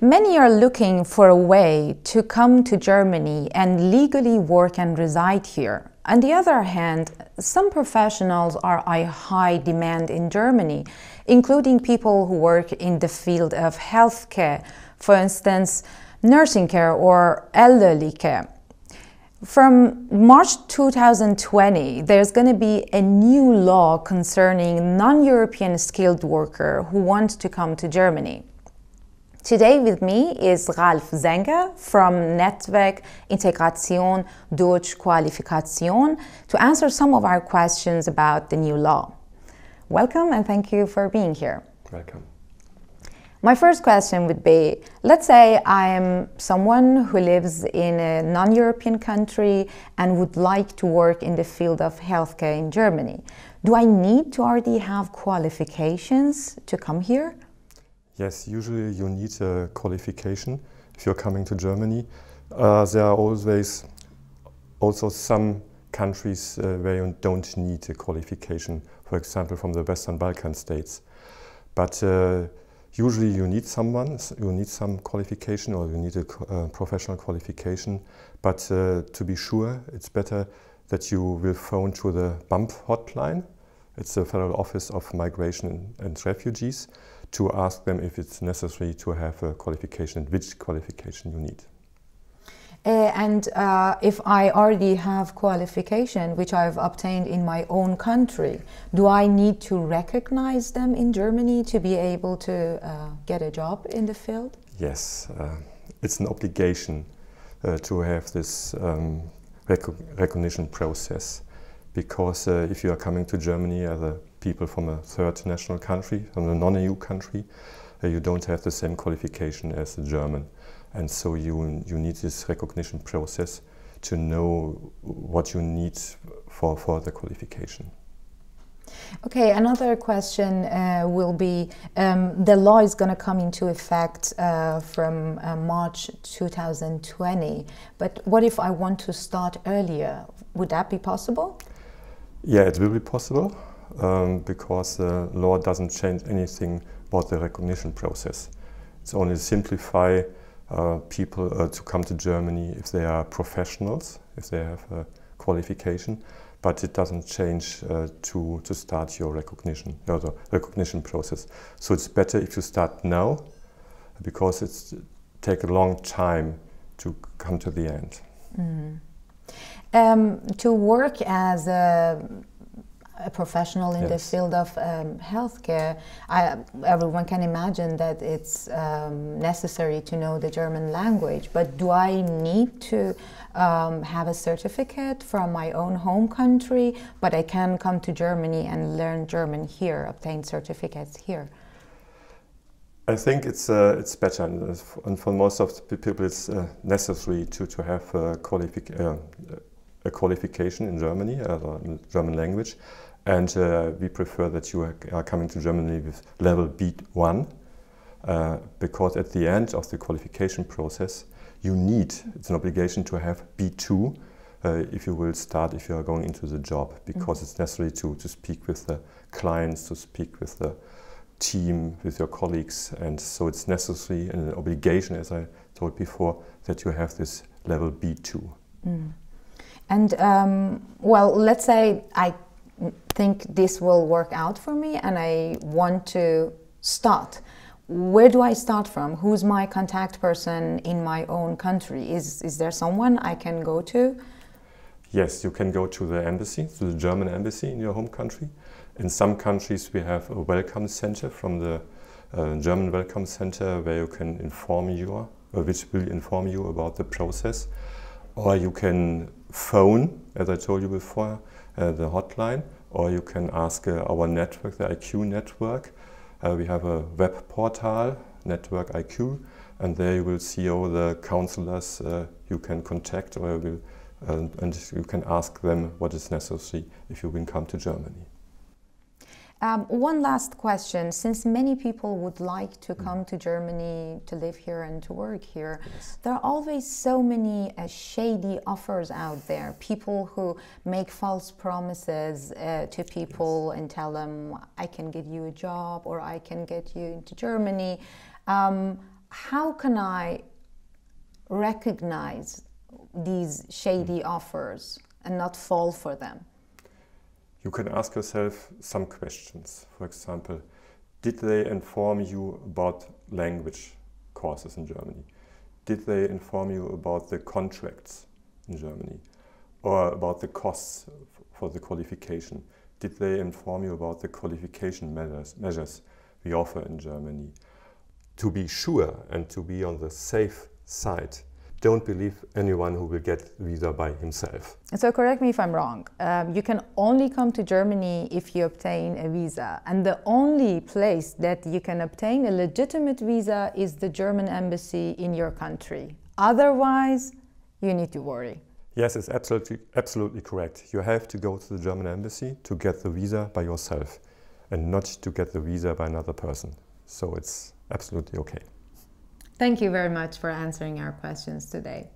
Many are looking for a way to come to Germany and legally work and reside here. On the other hand, some professionals are in high demand in Germany, including people who work in the field of healthcare, for instance, nursing care or elderly care. From March 2020, there's going to be a new law concerning non-European skilled worker who want to come to Germany. Today with me is Ralf Sänger from Netzwerk Integration, durch Qualification to answer some of our questions about the new law. Welcome and thank you for being here. Welcome. My first question would be, let's say I am someone who lives in a non-European country and would like to work in the field of healthcare in Germany. Do I need to already have qualifications to come here? Yes, usually you need a qualification if you're coming to Germany. There are always also some countries where you don't need a qualification, for example from the Western Balkan states. But usually you need some qualification, or you need a professional qualification. But to be sure, it's better that you will phone to the BAMF hotline. It's the Federal Office of Migration and Refugees, to ask them if it's necessary to have a qualification and which qualification you need. And if I already have qualification which I've obtained in my own country, do I need to recognize them in Germany to be able to get a job in the field? Yes, it's an obligation to have this recognition process, because if you are coming to Germany as a people from a third national country, from a non-EU country, you don't have the same qualification as the German. And so you need this recognition process to know what you need for the qualification. Okay, another question will be, the law is going to come into effect from March 2020, but what if I want to start earlier? Would that be possible? Yeah, it will be possible. Because the law doesn't change anything about the recognition process. It's only simplify people to come to Germany if they are professionals, if they have a qualification, but it doesn't change to start your recognition, the recognition process. So it's better if you start now, because it's take a long time to come to the end. Mm. To work as a professional in the field of healthcare, everyone can imagine that it's necessary to know the German language, but do I need to have a certificate from my own home country, but I can come to Germany and learn German here, obtain certificates here? I think it's better, and for most of the people it's necessary to have a qualification in Germany, in German language. And we prefer that you are coming to Germany with level B1, because at the end of the qualification process, it's an obligation to have B2 if you are going into the job, because it's necessary to speak with the clients, to speak with the team, with your colleagues, and so it's necessary and an obligation, as I told before, that you have this level B2. Mm. And well, let's say I think this will work out for me and I want to start. Where do I start from? Who's my contact person in my own country? Is there someone I can go to? Yes, you can go to the embassy, to the German embassy in your home country. In some countries we have a welcome center from the German welcome center, where you can which will inform you about the process. Or you can phone, as I told you before, the hotline, or you can ask our network, the IQ network. We have a web portal, Network IQ, and there you will see all the counselors you can contact, or and you can ask them what is necessary if you will come to Germany. One last question. Since many people would like to come to Germany to live here and to work here, yes, there are always so many shady offers out there. People who make false promises to people, yes, and tell them, I can get you a job or I can get you into Germany. how can I recognize these shady offers and not fall for them? You can ask yourself some questions. For example, did they inform you about language courses in Germany? Did they inform you about the contracts in Germany? Or about the costs for the qualification? Did they inform you about the qualification measures we offer in Germany? To be sure and to be on the safe side, don't believe anyone who will get visa by himself. So correct me if I'm wrong. You can only come to Germany if you obtain a visa. And the only place that you can obtain a legitimate visa is the German embassy in your country. Otherwise, you need to worry. Yes, it's absolutely correct. You have to go to the German embassy to get the visa by yourself and not to get the visa by another person. So it's absolutely okay. Thank you very much for answering our questions today.